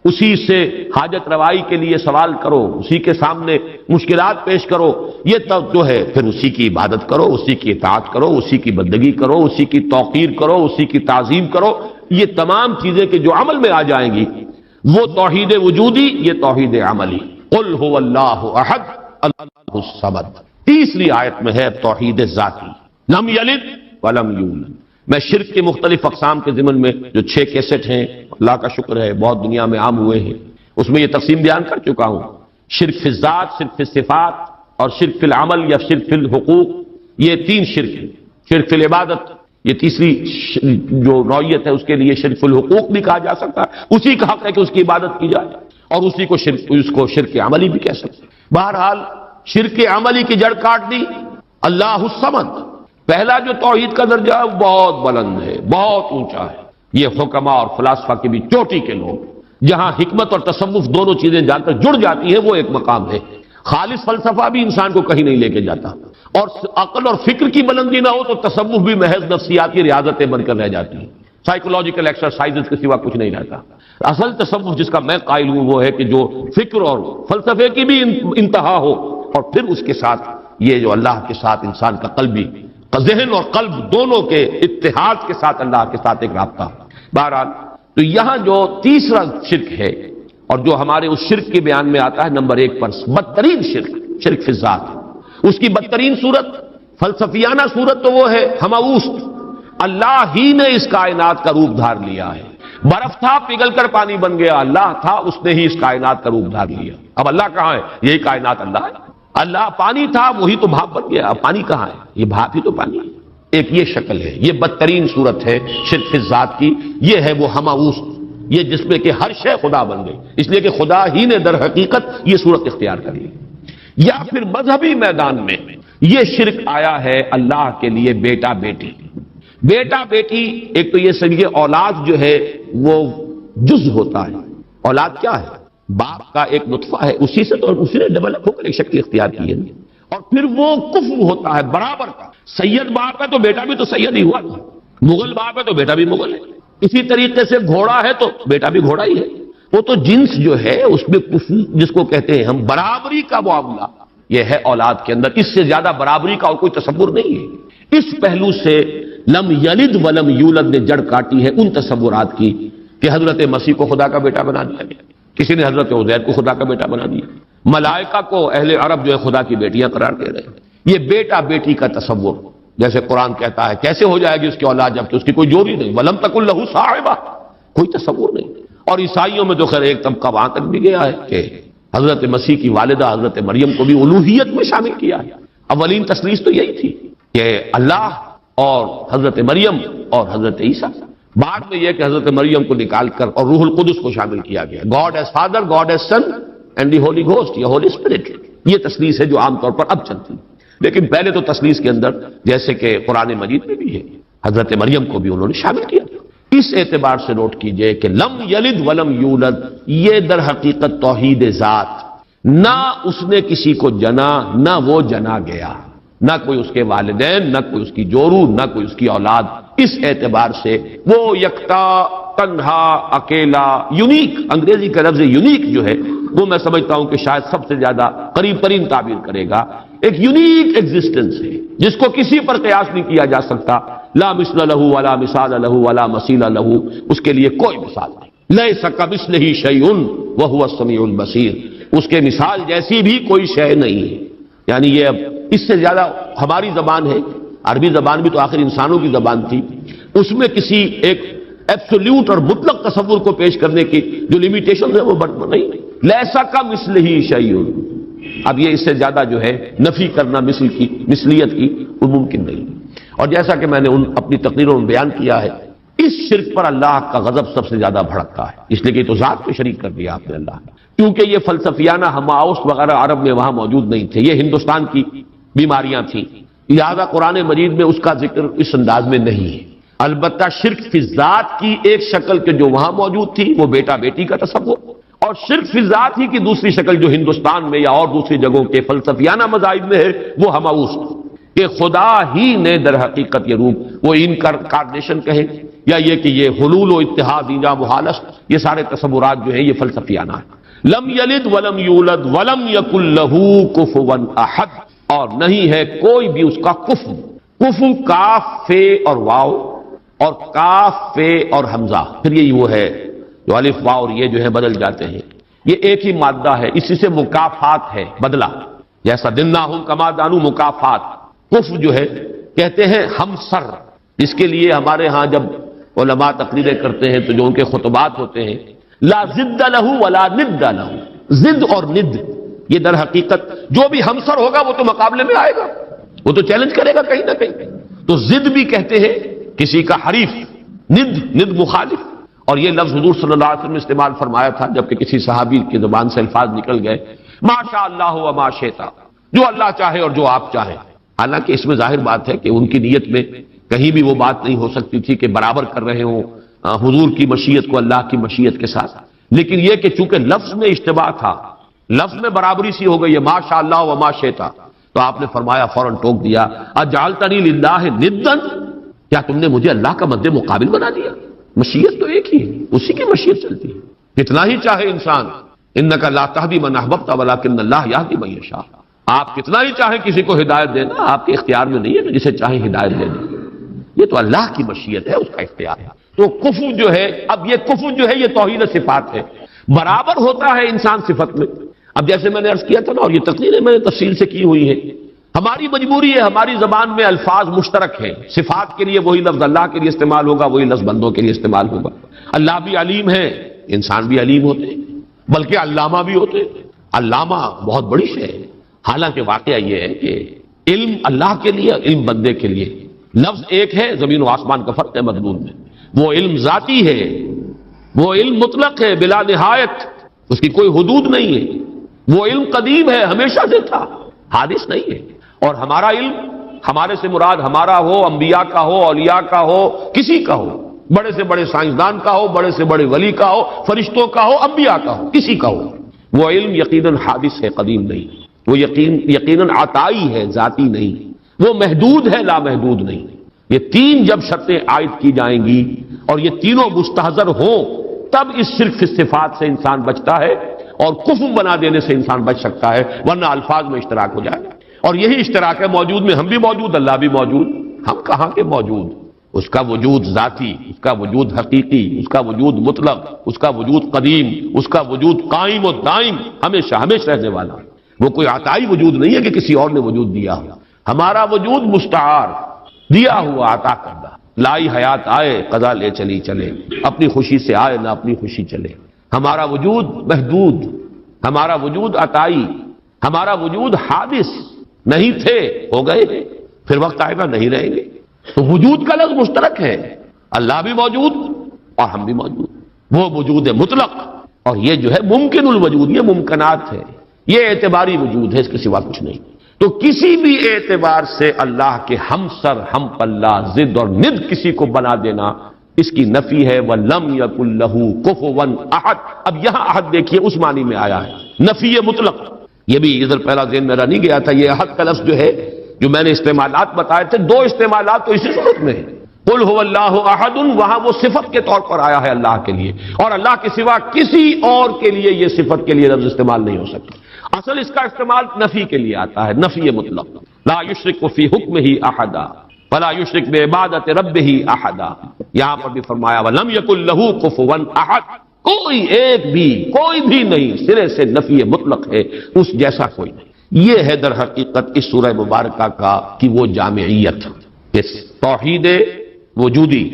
اسی سے حاجت روائی کے لیے سوال کرو، اسی کے سامنے مشکلات پیش کرو. یہ تب جو ہے پھر اسی کی عبادت کرو، اسی کی اطاعت کرو، اسی کی بندگی کرو، اسی کی توقیر کرو، اسی کی تعظیم کرو. یہ تمام چیزیں کہ جو عمل میں آ جائیں گی، وہ توحید وجودی، یہ توحید عملی. قل هو اللہ احد اللہ الصمد. تیسری آیت میں ہے توحید ذاتی، لم یلد ولم یولد. میں شرک کے مختلف اقسام کے ضمن میں جو 6 کیسٹ ہیں، اللہ کا شکر ہے بہت دنیا میں عام ہوئے ہیں، اس میں یہ تقسیم بیان کر چکا ہوں. شرک فی الذات، شرک فی الصفات، اور شرک فی العمل یا شرک فی الحقوق، یہ 3 شرک ہیں. شرک فی العبادت، یہ تیسری جو نوعیت ہے، اس کے لیے شرک فی الحقوق بھی کہا جا سکتا ہے، اسی کا حق ہے کہ اس کی عبادت کی جائے، اور اسی کو شرک عملی بھی کہہ سکتے ہیں. بہرحال شرک عملی کی جڑ کاٹ دی اللہ الصمد. پہلا جو توحید کا درجہ ہے وہ بہت بلند ہے، بہت اونچا ہے. یہ حکما اور فلاسفہ کی بھی چوٹی کے لوگ، جہاں حکمت اور تصوف دونوں چیزیں جا کر جڑ جاتی ہیں، وہ ایک مقام ہے. خالص فلسفہ بھی انسان کو کہیں نہیں لے کے جاتا، اور عقل اور فکر کی بلندی نہ ہو تو تصوف بھی محض نفسیاتی ریاضتیں بن کر رہ جاتی ہیں، سائیکولوجیکل ایکسرسائزز کے سوا کچھ نہیں رہتا. اصل تصوف جس کا میں قائل ہوں وہ ہے کہ جو فکر اور فلسفے کی بھی انتہا ہو، اور پھر اس کے ساتھ یہ جو اللہ کے ساتھ انسان کا قلبی، ذہن اور قلب دونوں کے اتحاد کے ساتھ اللہ کے ساتھ ایک رابطہ. بہرحال تو یہاں جو تیسرا شرک ہے، اور جو ہمارے اس شرک کے بیان میں آتا ہے نمبر 1 پر، بدترین شرک، شرک فی الذات. اس کی بدترین صورت، فلسفیانہ صورت تو وہ ہے ہماوست، اللہ ہی نے اس کائنات کا روپ دھار لیا ہے. برف تھا پگھل کر پانی بن گیا، اللہ تھا اس نے ہی اس کائنات کا روپ دھار لیا. اب اللہ کہاں ہے؟ یہی کائنات اللہ ہے. اللہ پانی تھا، وہی تو بھاپ بن گیا، اب پانی کہاں ہے؟ یہ بھاپ ہی تو پانی ہے. ایک یہ شکل ہے، یہ بدترین صورت ہے شرک فی الذات کی. یہ ہے وہ ہماوست، یہ جس میں کہ ہر شے خدا بن گئی، اس لیے کہ خدا ہی نے در حقیقت یہ صورت اختیار کر لی. یا پھر مذہبی میدان میں یہ شرک آیا ہے اللہ کے لیے بیٹا بیٹی. بیٹا بیٹی، ایک تو یہ سمجھے اولاد جو ہے وہ جز ہوتا ہے. اولاد کیا ہے؟ باپ کا ایک نطفہ ہے، اسی سے تو اسی نے ڈیولپ ہو کر ایک شکل اختیار کی ہے. اور پھر وہ کفو ہوتا ہے برابر کا. سید باپ ہے تو بیٹا بھی تو سید ہی ہوا، مغل باپ ہے تو بیٹا بھی مغل ہے. اسی طریقے سے گھوڑا ہے تو بیٹا بھی گھوڑا ہی ہے. وہ تو جنس جو ہے اس میں کفو جس کو کہتے ہیں ہم، برابری کا معاملہ یہ ہے اولاد کے اندر. اس سے زیادہ برابری کا اور کوئی تصور نہیں ہے. اس پہلو سے لم یلد ولم یولد نے جڑ کاٹی ہے ان تصورات کی کہ حضرت مسیح کو خدا کا بیٹا بنا دیا گیا، کسی نے حضرت عزیر کو خدا کا بیٹا بنا دیا، ملائکہ کو اہل عرب جو ہے خدا کی بیٹیاں قرار دے رہے ہیں۔ یہ بیٹا بیٹی کا تصور، جیسے قرآن کہتا ہے کیسے ہو جائے گی اس کی اولاد جبکہ اس کی کوئی جوڑی نہیں، ولم تکن لہ صاحبہ، کوئی تصور نہیں۔ اور عیسائیوں میں تو خیر ایک طبقہ وہاں تک بھی گیا ہے کہ حضرت مسیح کی والدہ حضرت مریم کو بھی الوہیت میں شامل کیا ہے۔ اولین تثلیث تو یہی تھی کہ اللہ اور حضرت مریم اور حضرت عیسیٰ، بعد میں یہ کہ حضرت مریم کو نکال کر اور روح القدس کو شامل کیا گیا، God is father, God is son and the holy ghost یا ہولی اسپرٹ۔ یہ تثلیث ہے جو عام طور پر اب چلتی ہے، لیکن پہلے تو تثلیث کے اندر جیسے کہ قرآن مجید میں بھی ہے حضرت مریم کو بھی انہوں نے شامل کیا۔ اس اعتبار سے نوٹ کیجئے کہ لم یلد ولم یولد یہ در حقیقت توحید ذات، نہ اس نے کسی کو جنا نہ وہ جنا گیا، نہ کوئی اس کے والدین، نہ کوئی اس کی جورو، نہ کوئی اس کی اولاد۔ اس اعتبار سے وہ یکتا، تنہا، اکیلا، یونیک، انگریزی کا لفظ یونیک جو ہے وہ میں سمجھتا ہوں کہ شاید سب سے زیادہ قریب ترین تعبیر کرے گا، ایک یونیک ایگزسٹنس ہے جس کو کسی پر قیاس نہیں کیا جا سکتا، لا مثل لہ ولا مثال لہ ولا مثیل لہ، اس کے لیس کوئی مثال نہیں، لیس کمثلہ شیء وہو السمیع البصیر، اس کے مثال جیسی بھی کوئی شے نہیں ہے۔ یعنی یہ اب اس سے زیادہ ہماری زبان ہے، عربی زبان بھی تو آخر انسانوں کی زبان تھی، اس میں کسی ایک ایبسولوٹ اور مطلق تصور کو پیش کرنے کی جو لیمیٹیشن ہے وہ نہیں، لیسا کا مثلہ شیء، اب یہ اس سے زیادہ جو ہے نفی کرنا مثل کی، مثلیت کی، وہ ممکن نہیں۔ اور جیسا کہ میں نے اپنی تقریروں میں بیان کیا ہے، اس شرک پر اللہ کا غضب سب سے زیادہ بھڑکتا ہے، اس لیے کہ تو ذات کو شریک کر دیا آپ نے اللہ نے، کیونکہ یہ فلسفیانہ ہماؤس وغیرہ عرب میں وہاں موجود نہیں تھے، یہ ہندوستان کی بیماریاں تھیں، لہذا قرآن مجید میں اس کا ذکر اس انداز میں نہیں ہے۔ البتہ شرک فی ذات کی ایک شکل کے جو وہاں موجود تھی وہ بیٹا بیٹی کا تصور، اور شرک فی ذات ہی کی دوسری شکل جو ہندوستان میں یا اور دوسری جگہوں کے فلسفیانہ مذاہب میں ہے وہ ہماؤس کہ خدا ہی نے در حقیقت یہ روپ، وہ انکارنیشن کہیں یا یہ کہ یہ حلول و اتحاد، ایجا محالس، یہ سارے تصورات جو ہیں یہ فلسفیانہ ہیں۔ لم یلد ولم یولد ولم یکن لہ کفوا احد، اور نہیں ہے کوئی بھی اس کا کفو، کفو کاف فے اور واو، اور کاف فے اور حمزہ، پھر یہ وہ ہے جو الف واو اور یہ جو ہے بدل جاتے ہیں، یہ ایک ہی مادہ ہے، اسی سے مکافات ہے، بدلہ، جیسا دناہم کما دانو مکافات۔ کف جو ہے کہتے ہیں ہمسر، اس کے لیے ہمارے ہاں جب علماء تقریریں کرتے ہیں تو جو ان کے خطبات ہوتے ہیں، لا ضد لہ ولا ند لہ، ضد اور ند، یہ در حقیقت جو بھی ہمسر ہوگا وہ تو مقابلے میں آئے گا، وہ تو چیلنج کرے گا کہیں نہ کہیں، تو ضد بھی کہتے ہیں کسی کا حریف، ند مخالف۔ اور یہ لفظ حضور صلی اللہ علیہ وسلم نے استعمال فرمایا تھا جبکہ کسی صحابی کی زبان سے الفاظ نکل گئے، ما شاء اللہ و ما شئت، جو اللہ چاہے اور جو آپ چاہیں۔ حالانکہ اس میں ظاہر بات ہے کہ ان کی نیت میں کہیں بھی وہ بات نہیں ہو سکتی تھی کہ برابر کر رہے ہوں حضور کی مشیت کو اللہ کی مشیت کے ساتھ، لیکن یہ کہ چونکہ لفظ میں اشتباہ تھا، لفظ میں برابری سی ہو گئی ہے، ما شاء اللہ و ما شئت، تو آپ نے فرمایا، فوراً ٹوک دیا، اجعلتنی للہ ندا، کیا تم نے مجھے اللہ کا مد مقابل بنا دیا؟ مشیت تو ایک ہی ہے، اسی کی مشیت چلتی ہے، کتنا ہی چاہے انسان، انک لا تہدی من احببت ولکن اللہ یہدی من یشاء، آپ کتنا ہی چاہیں کسی کو ہدایت دینا آپ کے اختیار میں نہیں ہے، تو جسے چاہیں ہدایت دے دیں، یہ تو اللہ کی مشیت ہے، اس کا اختیار ہے۔ تو کفر جو ہے، اب یہ کفر جو ہے یہ توحید صفات ہے، برابر ہوتا ہے انسان صفت میں۔ اب جیسے میں نے عرض کیا تھا نا، اور یہ تقریریں میں نے تفصیل سے کی ہوئی ہیں، ہماری مجبوری ہے، ہماری زبان میں الفاظ مشترک ہیں، صفات کے لیے وہی لفظ اللہ کے لیے استعمال ہوگا، وہی لفظ بندوں کے لیے استعمال ہوگا۔ اللہ بھی علیم ہے، انسان بھی علیم ہوتے ہیں، بلکہ علامہ بھی ہوتے ہیں۔ علامہ بہت بڑی شے ہے، حالانکہ واقعہ یہ ہے کہ علم اللہ کے لیے، علم بندے کے لیے، لفظ ایک ہے، زمین و آسمان کا فرق ہے مضمون میں۔ وہ علم ذاتی ہے، وہ علم مطلق ہے بلا نہایت، اس کی کوئی حدود نہیں ہے، وہ علم قدیم ہے، ہمیشہ سے تھا، حادث نہیں ہے۔ اور ہمارا علم، ہمارے سے مراد ہمارا ہو، انبیاء کا ہو، اولیاء کا ہو، کسی کا ہو، بڑے سے بڑے سائنسدان کا ہو، بڑے سے بڑے ولی کا ہو، فرشتوں کا ہو، انبیاء کا ہو، کسی کا ہو، وہ علم یقیناً حادث ہے، قدیم نہیں، وہ یقیناً عطائی ہے، ذاتی نہیں، وہ محدود ہے، لامحدود نہیں۔ یہ تین جب شرطیں عائد کی جائیں گی اور یہ تینوں مستحضر ہوں تب اس شرک فی صفات سے انسان بچتا ہے، اور کفر بنا دینے سے انسان بچ سکتا ہے، ورنہ الفاظ میں اشتراک ہو جائے گا۔ اور یہی اشتراک ہے، موجود میں ہم بھی موجود، اللہ بھی موجود، ہم کہاں کے موجود؟ اس کا وجود ذاتی، اس کا وجود حقیقی، اس کا وجود مطلق، اس کا وجود قدیم، اس کا وجود قائم و دائم، ہمیشہ ہمیشہ رہنے والا۔ وہ کوئی عطائی وجود نہیں ہے کہ کسی اور نے وجود دیا ہو۔ ہمارا وجود مستعار، دیا ہوا، عطا کردہ۔ لائی حیات آئے، قضا لے چلی چلے، اپنی خوشی سے آئے نہ اپنی خوشی چلے۔ ہمارا وجود محدود، ہمارا وجود عطائی، ہمارا وجود حادث، نہیں تھے ہو گئے ہیں، پھر وقت آئے گا نہیں رہیں گے۔ تو وجود کا لفظ مشترک ہے، اللہ بھی موجود اور ہم بھی موجود، وہ وجود مطلق، اور یہ جو ہے ممکن الوجود، یہ ممکنات ہے، یہ اعتباری وجود ہے، اس کے سوا کچھ نہیں۔ تو کسی بھی اعتبار سے اللہ کے ہم سر، ہم پلہ، ضد اور ند کسی کو بنا دینا، اس کی نفی ہے۔ وَلَمْ يَكُنْ لَهُ كُفُوًا أَحَدٌ۔ اب یہاں احد دیکھیے اس معنی میں آیا ہے، نفی مطلق۔ یہ بھی ادھر پہلا ذہن میرا نہیں گیا تھا، یہ احد کا لفظ جو ہے، جو میں نے استعمالات بتائے تھے، دو استعمالات تو اسی صورت میں ہیں۔ قُلْ هُوَ اللَّهُ أَحَدٌ، وہاں وہ صفت کے طور پر آیا ہے اللہ کے لیے، اور اللہ کے سوا کسی اور کے لیے یہ صفت کے لیے لفظ استعمال نہیں ہو سکتا۔ اصل اس کا استعمال نفی کے لیے آتا ہے، نفی مطلق۔ لا یشرک فی حکمہ احدا ولا یشرک بعبادت ربہ احدا۔ یہاں پر بھی فرمایا وَلَمْ يَكُنْ لَهُ كُفُوًا أَحَدٌ، کوئی ایک بھی، کوئی بھی نہیں، سرے سے نفی مطلق ہے، اس جیسا کوئی نہیں۔ یہ ہے در حقیقت اس سورہ مبارکہ کا کہ وہ جامعیت، اس توحید وجودی،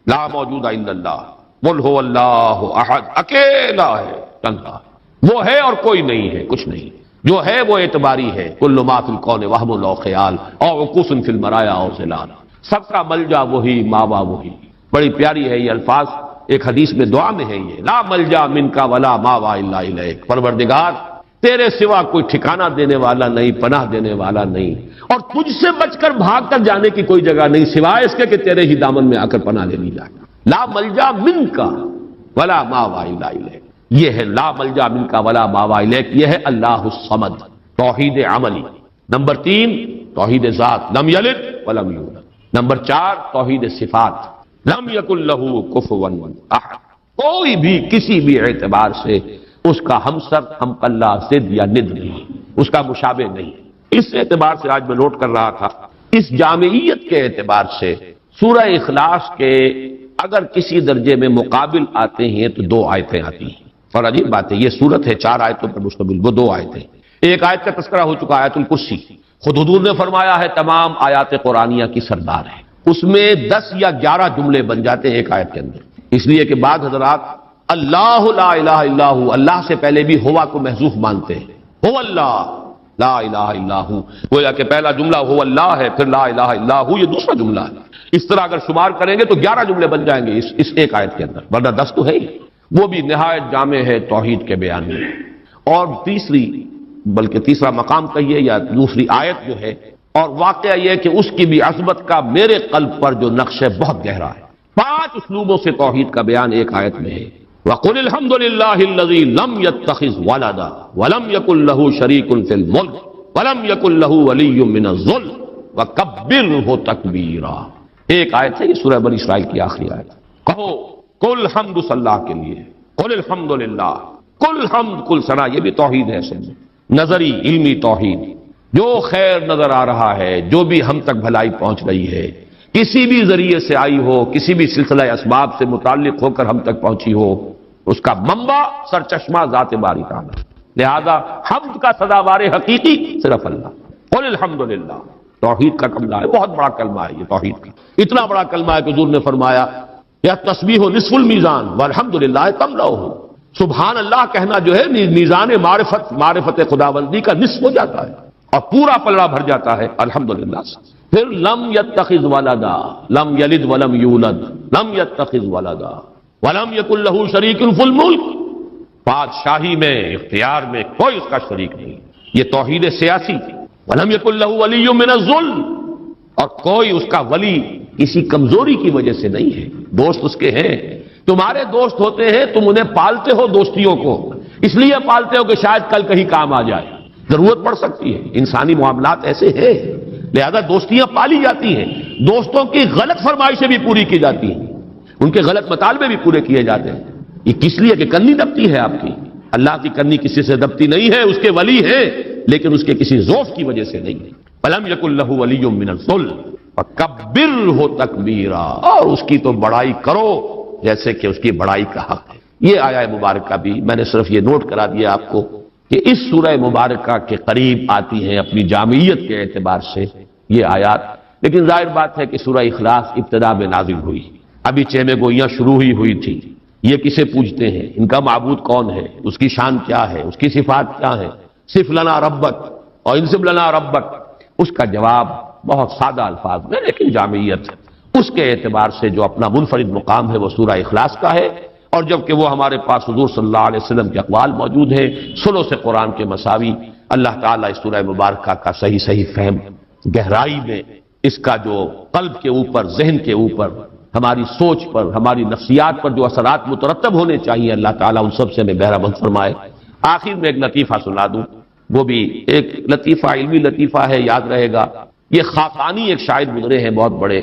لا موجود الا اللہ، قل هو اللہ احد، اکیلا ہے، تنہا ہے، وہ ہے اور کوئی نہیں ہے، کچھ نہیں، جو ہے وہ اعتباری ہے۔ کل ما فی الکون وہم و خیال اور عکوس فی المرایا اور ظلال، سب کا ملجا وہی، ماوا وہی۔ بڑی پیاری ہے یہ الفاظ، ایک حدیث میں دعا میں ہے یہ، لا ملجا منکا ولا ماوا الا الیک، پروردگار تیرے سوا کوئی ٹھکانہ دینے والا نہیں، پناہ دینے والا نہیں، اور تجھ سے بچ کر بھاگ کر جانے کی کوئی جگہ نہیں سوائے اس کے کہ تیرے ہی دامن میں آ کر پناہ لے لی جائے۔ لا ملجا منکا ولا ماوا الا الیک، یہ ہے لا ملجا منکا ولا ماوا الیک، یہ ہے اللہ الصمد، توحید عملی۔ نمبر 3 توحید ذات، لم یلد ولم یولد۔ نمبر 4 توحید صفات، لم یکن لہ کفوا احد، کوئی بھی کسی بھی اعتبار سے اس کا ہمسر، ہم پلہ، ضد یا ند نہیں، اس کا مشابہ نہیں۔ اس اعتبار سے آج میں نوٹ کر رہا تھا، اس جامعیت کے اعتبار سے سورہ اخلاص کے اگر کسی درجے میں مقابل آتے ہیں تو 2 آیتیں آتی ہیں، اور عجیب بات ہے یہ صورت ہے 4 آیتوں پر مشتمل، وہ 2 آیتیں۔ ایک آیت کا تذکرہ ہو چکا، آیت الکرسی، خود حضور نے فرمایا ہے تمام آیات قرآنیہ کی سردار ہے، اس میں 10 یا 11 جملے بن جاتے ہیں ایک آیت کے اندر، اس لیے کہ بعض حضرات اللہ لا الہ الا ہو، اللہ سے پہلے بھی ہوا کو محذوف مانتے ہیں، ہو اللہ لا الہ الا ہو، گویا کہ پہلا جملہ ہو اللہ ہے، پھر لا الہ الا ہو یہ دوسرا جملہ ہے۔ اس طرح اگر شمار کریں گے تو 11 جملے بن جائیں گے اس ایک آیت کے اندر، ورنہ 10 تو ہے ہی۔ وہ بھی نہایت جامع ہے توحید کے بیان میں۔ اور تیسرا مقام کہیے یا دوسری آیت جو ہے، اور واقعہ یہ کہ اس کی بھی عظمت کا میرے قلب پر جو نقش ہے بہت گہرا ہے۔ 5 اسلوبوں سے توحید کا بیان ایک آیت میں ہے۔ وَقُلِ الْحَمْدُ لِلَّهِ الَّذِي لَمْ يَتَّخِذْ وَلَدًا وَلَمْ يَكُنْ لَهُ شَرِيكٌ فِي الْمُلْكِ وَلَمْ يَكُنْ لَهُ وَلِيٌّ مِّنَ الذُّلِّ وَكَبِّرْهُ تَكْبِيرًا۔ ایک آیت ہے یہ سورہ بنی اسرائیل کی آخری آیت۔ کہو کل حمد اللہ کے لیے، قل الحمد للہ، کل حمد، کل ثنا، یہ بھی توحید ہے اصل میں، نظری علمی توحید۔ جو خیر نظر آ رہا ہے، جو بھی ہم تک بھلائی پہنچ رہی ہے، کسی بھی ذریعے سے آئی ہو، کسی بھی سلسلہ اسباب سے متعلق ہو کر ہم تک پہنچی ہو، اس کا منبع سرچشمہ ذات باری تعالی، لہذا حمد کا سزاوار حقیقی صرف اللہ۔ قل الحمد للہ، توحید کا کلمہ ہے، بہت بڑا کلمہ ہے یہ توحید کا، اتنا بڑا کلمہ ہے کہ حضور نے فرمایا یا تسبیح نصف المیزان والحمد للہ تملؤہ، سبحان اللہ کہنا جو ہے میزان معرفت خداوندی کا نصف ہو جاتا ہے اور پورا پلڑا بھر جاتا ہے الحمدللہ سے۔ پھر لم یتخذ ولدا، لم یلد ولم یولد، لم یتخذ ولدا ولم یکن لہ شریک فی الملک، بادشاہی میں، اختیار میں کوئی اس کا شریک نہیں، یہ توحید سیاسی۔ ولم یکن لہ ولی من الذل، اور کوئی اس کا ولی کسی کمزوری کی وجہ سے نہیں ہے، دوست اس کے ہیں، تمہارے دوست ہوتے ہیں، تم انہیں پالتے ہو دوستیوں کو، اس لیے پالتے ہو کہ شاید کل کہیں کام آ جائے، ضرورت پڑ سکتی ہے، انسانی معاملات ایسے ہیں، لہذا دوستیاں پالی جاتی ہیں، دوستوں کی غلط فرمائشیں بھی پوری کی جاتی ہیں، ان کے غلط مطالبے بھی پورے کیے جاتے ہیں، یہ کس لیے کہ کنی دبتی ہے آپ کی، اللہ کی کنی کسی سے دبتی نہیں ہے، اس کے ولی ہے لیکن اس کے کسی ذوف کی وجہ سے نہیں ہے۔ فَلَمْ يَكُنْ لَهُ وَلِيٌّ مِّنَ الذُّلِّ، فکبرہ تکبیرا، اور اس کی تو بڑائی کرو جیسے کہ اس کی بڑائی کا حق ہے۔ یہ آیہ مبارکہ بھی میں نے صرف یہ نوٹ کرا دیا آپ کو کہ اس سورہ مبارکہ کے قریب آتی ہیں اپنی جامعیت کے اعتبار سے یہ آیات، لیکن ظاہر بات ہے کہ سورہ اخلاص ابتدا میں نازل ہوئی، ابھی چیمے گوئیاں شروع ہی ہوئی تھی۔ یہ کسے پوجتے ہیں، ان کا معبود کون ہے، اس کی شان کیا ہے، اس کی صفات کیا ہے، صف لنا ربک اور انصب لنا ربک، اس کا جواب بہت سادہ الفاظ میں لیکن جامعیت اس کے اعتبار سے جو اپنا منفرد مقام ہے وہ سورہ اخلاص کا ہے، اور جبکہ وہ ہمارے پاس حضور صلی اللہ علیہ وسلم کے اقوال موجود ہیں ثلث قرآن کے مساوی، اللہ تعالیٰ اس سورہ مبارکہ کا صحیح فہم گہرائی میں اس کا جو قلب کے اوپر، ذہن کے اوپر، ہماری سوچ پر، ہماری نفسیات پر جو اثرات مترتب ہونے چاہیے اللہ تعالیٰ ان سب سے ہمیں بہرہ مند فرمائے۔ آخر میں ایک لطیفہ سنا دوں، وہ بھی ایک لطیفہ، علمی لطیفہ ہے، یاد رہے گا۔ یہ خاقانی ایک شاعر گزرے ہیں بہت بڑے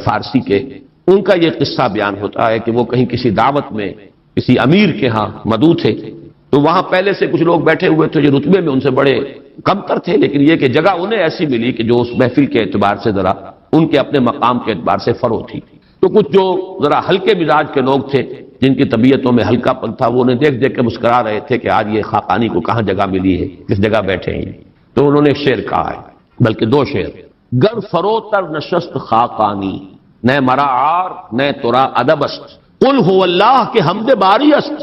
فارسی کے، ان کا یہ قصہ بیان ہوتا ہے کہ وہ کہیں کسی دعوت میں کسی امیر کے ہاں مدعو تھے، تو وہاں پہلے سے کچھ لوگ بیٹھے ہوئے تھے جو رتبے میں ان سے بڑے کمتر تھے، لیکن یہ کہ جگہ انہیں ایسی ملی کہ جو اس محفل کے اعتبار سے ذرا ان کے اپنے مقام کے اعتبار سے فروغ تھی۔ تو کچھ جو ذرا ہلکے مزاج کے لوگ تھے جن کی طبیعتوں میں ہلکا پن تھا، وہ انہیں دیکھ کے مسکرا رہے تھے کہ آج یہ خاقانی کو کہاں جگہ ملی ہے، کس جگہ بیٹھے ہیں۔ تو انہوں نے ایک شعر کہا ہے، بلکہ دو شعر، گر فروتر نشست خاقانی، نہ مرا عار نہ ترا ادب است، قل هو اللہ کے حمد باری است،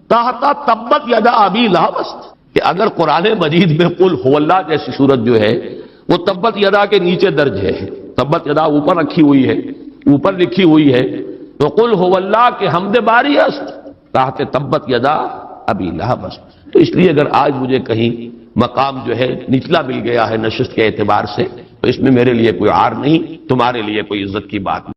تحتا تبت یدا ابی لہب است، کہ اگر قرآن مجید میں قل هو اللہ جیسی صورت جو ہے وہ تبت یدا کے نیچے درج ہے، تبت یدا اوپر رکھی ہوئی ہے، اوپر لکھی ہوئی ہے، تو قل هو اللہ کے حمد باری است تحت تبت یدا ابی لہب است۔ تو اس لیے اگر آج مجھے کہیں مقام جو ہے نچلا مل گیا ہے نشست کے اعتبار سے، تو اس میں میرے لیے کوئی عار نہیں، تمہارے لیے کوئی عزت کی بات نہیں۔